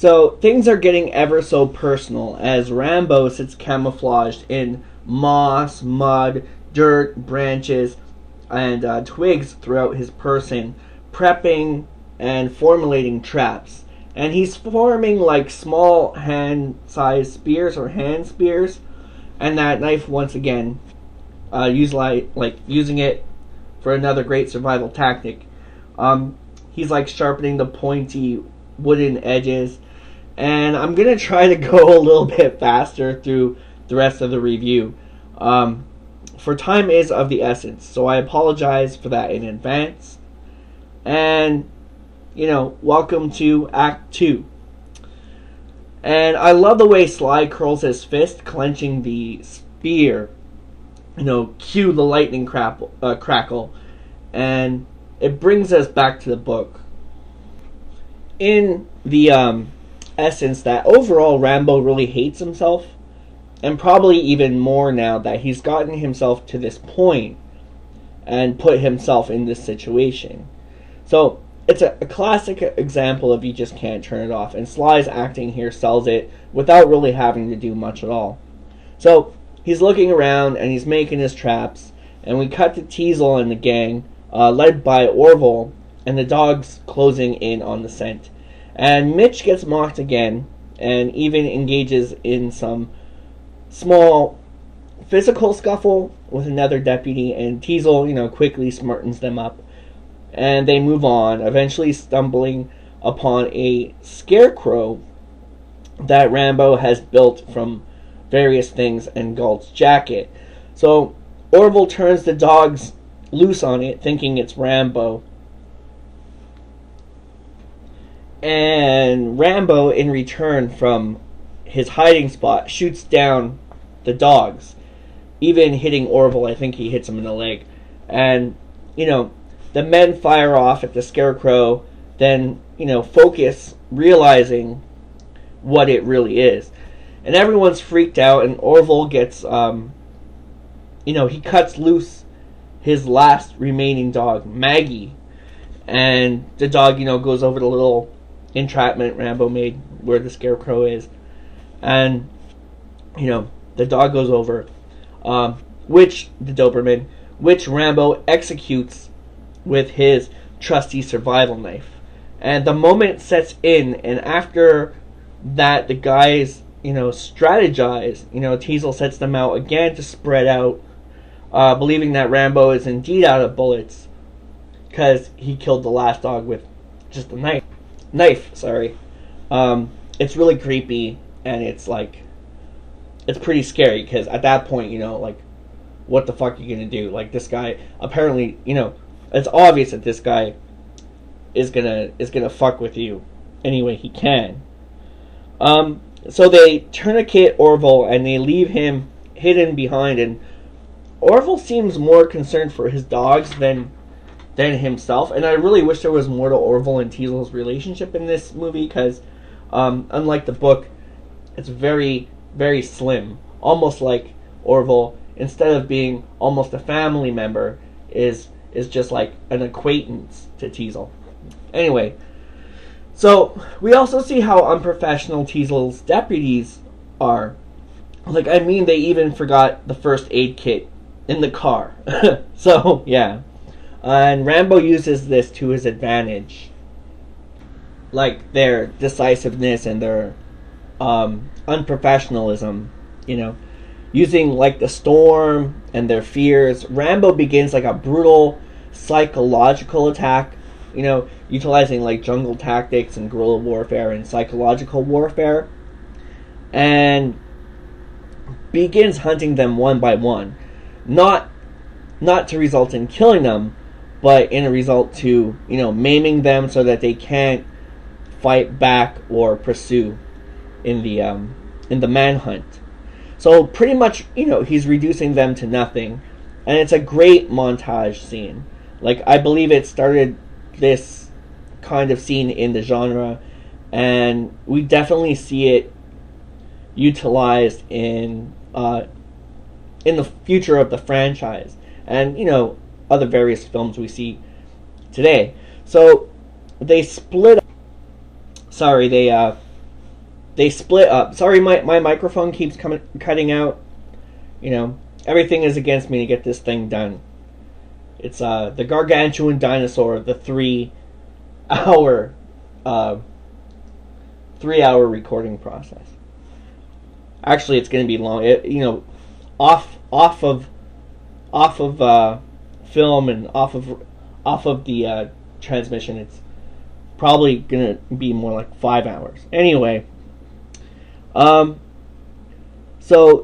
So things are getting ever so personal as Rambo sits camouflaged in moss, mud, dirt, branches, and twigs throughout his person, prepping and formulating traps. And he's forming like small hand-sized spears or hand spears, and that knife once again, using it for another great survival tactic. He's like sharpening the pointy wooden edges, and I'm gonna try to go a little bit faster through the rest of the review. For time is of the essence, so I apologize for that in advance. And, welcome to Act 2. And I love the way Sly curls his fist, clenching the spear. Cue the lightning crackle. And it brings us back to the book. In the essence that overall Rambo really hates himself. And probably even more now that he's gotten himself to this point and put himself in this situation. So it's a classic example of you just can't turn it off. And Sly's acting here sells it without really having to do much at all. So he's looking around and he's making his traps. And we cut to Teasel and the gang, led by Orville, and the dogs closing in on the scent. And Mitch gets mocked again and even engages in some small physical scuffle with another deputy, and Teasel, quickly smartens them up, and they move on, eventually stumbling upon a scarecrow that Rambo has built from various things and Galt's jacket. So Orville turns the dogs loose on it, thinking it's Rambo, and Rambo, in return from his hiding spot, shoots down the dogs, even hitting Orville. I think he hits him in the leg. And, the men fire off at the scarecrow, then, focus, realizing what it really is. And everyone's freaked out, and Orville gets, he cuts loose his last remaining dog, Maggie. And the dog, goes over the little entrapment Rambo made where the scarecrow is. And, the dog goes over, which Rambo executes with his trusty survival knife. And the moment sets in, and after that, the guys, strategize. Teasel sets them out again to spread out, believing that Rambo is indeed out of bullets, because he killed the last dog with just a knife. It's really creepy, and it's pretty scary, because at that point, what the fuck are you gonna do? This guy, apparently, it's obvious that this guy is gonna fuck with you any way he can. So they tourniquet Orville, and they leave him hidden behind, and Orville seems more concerned for his dogs than himself, and I really wish there was more to Orville and Teasel's relationship in this movie, because unlike the book, it's very, very slim. Almost like Orville, instead of being almost a family member, is just like an acquaintance to Teasel. Anyway, so we also see how unprofessional Teasel's deputies are. They even forgot the first aid kit in the car. So, yeah. And Rambo uses this to his advantage. Their decisiveness and their unprofessionalism, using the storm and their fears. Rambo begins a brutal psychological attack, utilizing jungle tactics and guerrilla warfare and psychological warfare, and begins hunting them one by one, not to result in killing them, but in a result to maiming them so that they can't fight back or pursue in the manhunt. So pretty much, he's reducing them to nothing. And it's a great montage scene. I believe it started this kind of scene in the genre, and we definitely see it utilized in the future of the franchise, and other various films we see today. So they split. Sorry, they they split up. Sorry, my microphone keeps cutting out. Everything is against me to get this thing done. It's the gargantuan dinosaur, the 3-hour 3-hour recording process. Actually, it's going to be long. Off of film and off of the transmission, it's probably going to be more like 5 hours. Anyway, so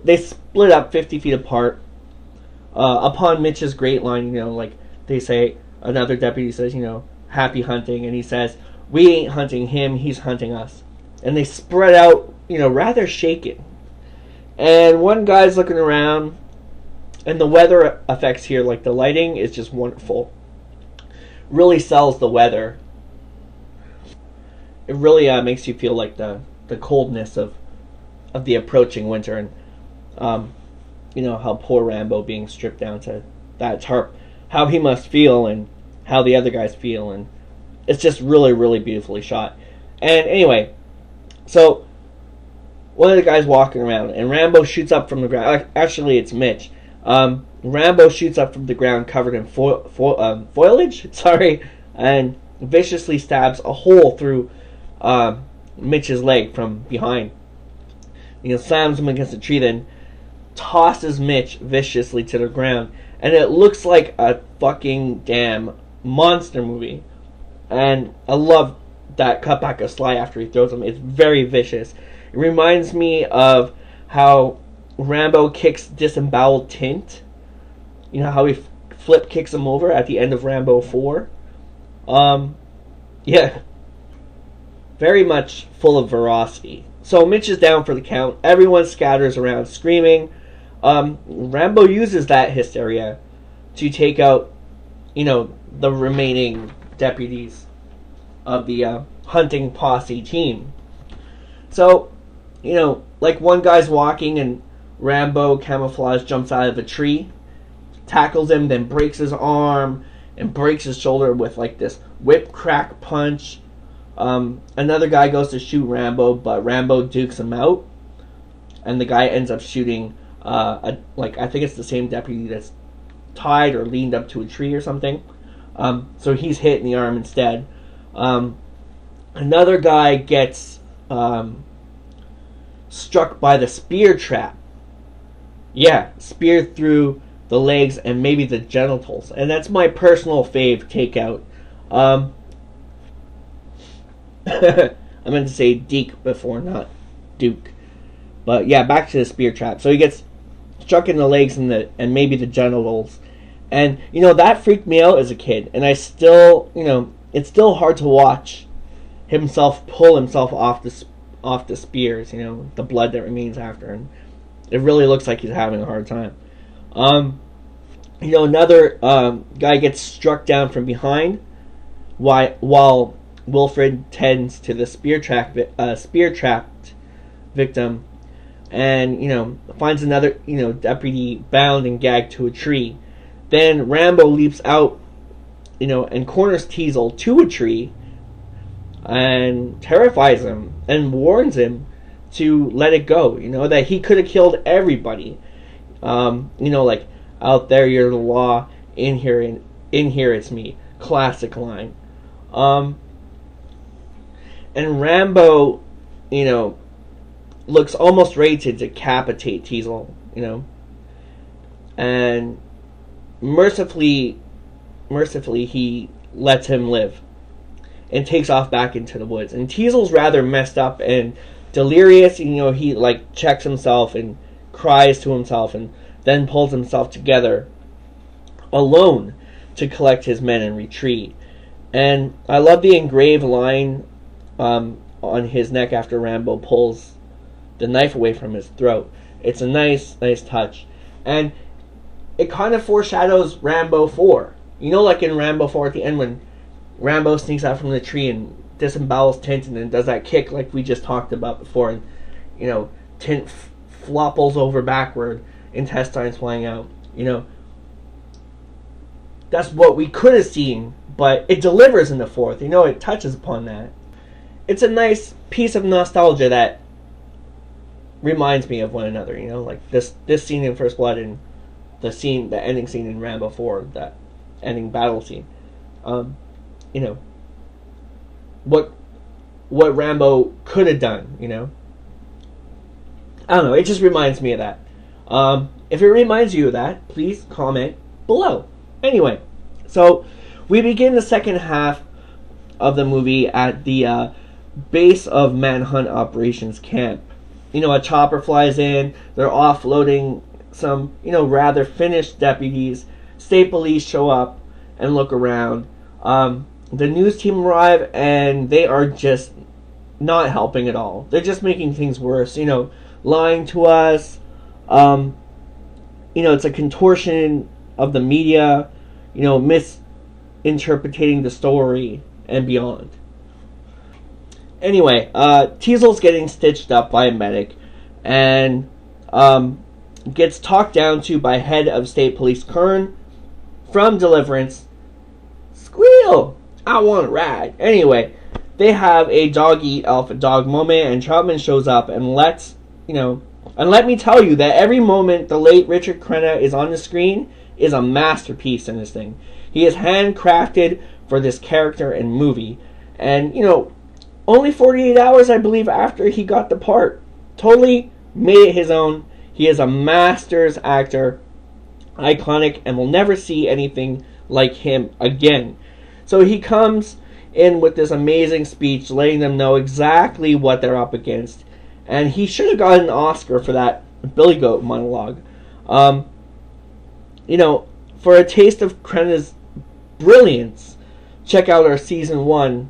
they split up 50 feet apart. Upon Mitch's great line, like they say, another deputy says, happy hunting, and he says, we ain't hunting him, he's hunting us. And they spread out, rather shaken. And one guy's looking around, and the weather effects here, like the lighting, is just wonderful. Really sells the weather. It really makes you feel like the coldness of the approaching winter, and how poor Rambo being stripped down to that tarp, how he must feel and how the other guys feel, and it's just really, really beautifully shot. And anyway, so one of the guys walking around, and Rambo shoots up from the ground. Actually, it's Mitch. Rambo shoots up from the ground covered in foliage, and viciously stabs a hole through Mitch's leg from behind. Slams him against a tree, then tosses Mitch viciously to the ground. And it looks like a fucking damn monster movie. And I love that cutback of Sly after he throws him. It's very vicious. It reminds me of how Rambo kicks disemboweled Tint. How he flip kicks him over at the end of Rambo 4. Yeah. Very much full of ferocity. So Mitch is down for the count. Everyone scatters around screaming. Rambo uses that hysteria to take out, the remaining deputies of the hunting posse team. So, like one guy's walking and Rambo camouflage jumps out of a tree, tackles him, then breaks his arm and breaks his shoulder with like this whip crack punch. Another guy goes to shoot Rambo, but Rambo dukes him out, and the guy ends up shooting I think it's the same deputy that's tied or leaned up to a tree or something. So he's hit in the arm instead. Another guy gets struck by the spear trap. Yeah, speared through the legs and maybe the genitals, and that's my personal fave takeout. I meant to say Deke before, not Duke. But yeah, back to the spear trap. So he gets struck in the legs and maybe the genitals. And, that freaked me out as a kid. And I still, it's still hard to watch himself pull himself off the spears, the blood that remains after. And it really looks like he's having a hard time. Another guy gets struck down from behind while Wilfred tends to the spear trapped victim, and finds another deputy bound and gagged to a tree. Then Rambo leaps out, and corners Teasel to a tree, and terrifies him and warns him to let it go. That he could have killed everybody. Like, out there you're the law, in here it's me. Classic line. And Rambo, looks almost ready to decapitate Teasel, and mercifully he lets him live and takes off back into the woods. And Teasel's rather messed up and delirious. He like checks himself and cries to himself and then pulls himself together alone to collect his men and retreat. And I love the engraved line on his neck after Rambo pulls the knife away from his throat. It's a nice touch. And it kind of foreshadows Rambo 4. Like in Rambo 4 at the end when Rambo sneaks out from the tree and disembowels Tint and then does that kick like we just talked about before. And, Tint flopples over backward, intestines flying out. That's what we could have seen, but it delivers in the fourth. It touches upon that. It's a nice piece of nostalgia that reminds me of one another. You know, like this scene in First Blood and the ending scene in Rambo 4, that ending battle scene. You know, what Rambo could have done. You know, I don't know. It just reminds me of that. If it reminds you of that, please comment below. Anyway, so we begin the second half of the movie at the base of Manhunt Operations Camp. You know, a chopper flies in. They're offloading some, you know, rather finished deputies. State police show up and look around. The news team arrive, and they are just not helping at all. They're just making things worse. You know, lying to us. You know, it's a contortion of the media. You know, misinterpreting the story and beyond. Anyway, Teasel's getting stitched up by a medic and gets talked down to by head of state police Kern from Deliverance. Squeal! I want a ride. Anyway, they have a dog eat alpha dog moment, and Troutman shows up and let me tell you that every moment the late Richard Crenna is on the screen is a masterpiece in this thing. He is handcrafted for this character and movie. And, you know, only 48 hours, I believe, after he got the part. Totally made it his own. He is a master's actor. Iconic, and we'll never see anything like him again. So he comes in with this amazing speech, letting them know exactly what they're up against. And he should have gotten an Oscar for that Billy Goat monologue. You know, for a taste of Crenna's brilliance, check out our Season 1,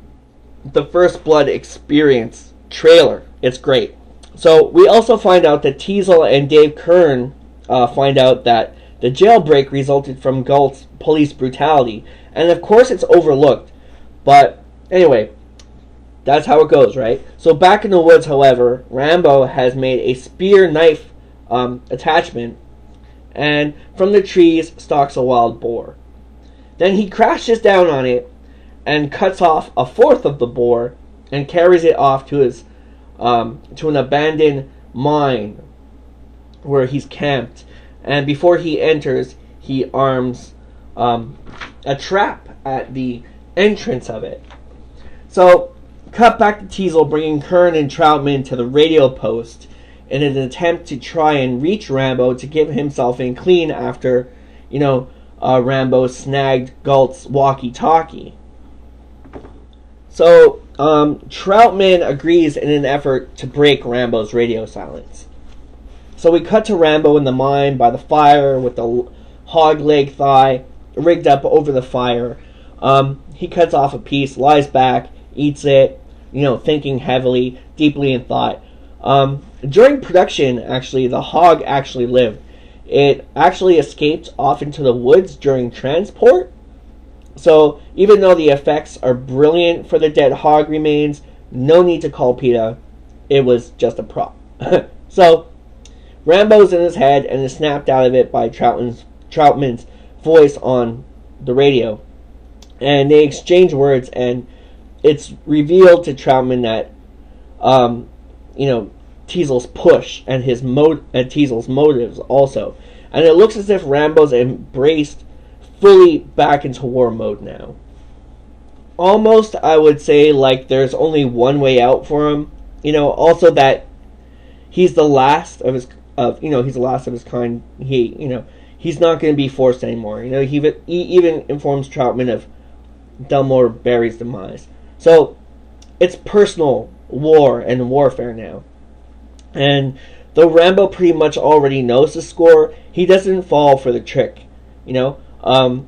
The First Blood Experience trailer. It's great. So we also find out that Teasel and Dave Kern find out that the jailbreak resulted from Galt's police brutality. And of course it's overlooked. But anyway, that's how it goes, right? So back in the woods, however, Rambo has made a spear knife attachment, and from the trees stalks a wild boar. Then he crashes down on it and cuts off a fourth of the boar and carries it off to his to an abandoned mine where he's camped. And before he enters, he arms a trap at the entrance of it. So, cut back to Teasel bringing Kern and Troutman to the radio post in an attempt to try and reach Rambo to get himself in clean after, you know, Rambo snagged Galt's walkie-talkie. So, Troutman agrees in an effort to break Rambo's radio silence. So we cut to Rambo in the mine by the fire with the hog leg thigh rigged up over the fire. He cuts off a piece, lies back, eats it, you know, thinking heavily, deeply in thought. During production, actually, the hog actually lived. It actually escaped off into the woods during transport. So even though the effects are brilliant for the dead hog remains, no need to call PETA. It was just a prop. So Rambo's in his head and is snapped out of it by Troutman's voice on the radio. And they exchange words, and it's revealed to Troutman that, you know, Teasel's push and his Teasel's motives also. And it looks as if Rambo's embraced fully back into war mode now. Almost, I would say, like there's only one way out for him. You know, also that he's the last of his he's the last of his kind. He's not going to be forced anymore. You know, he even informs Troutman of Delmore Berry's demise. So it's personal war and warfare now. And though Rambo pretty much already knows the score, he doesn't fall for the trick. You know,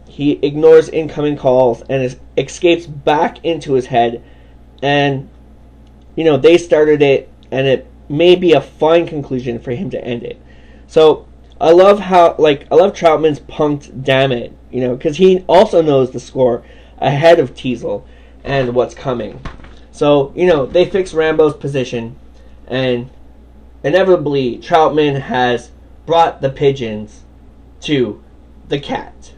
he ignores incoming calls and escapes back into his head. And you know, they started it, and it may be a fine conclusion for him to end it. So I love Troutman's punked damn it, you know, because he also knows the score ahead of Teasel and what's coming. So, you know, they fix Rambo's position, and inevitably Troutman has brought the pigeons to the cat.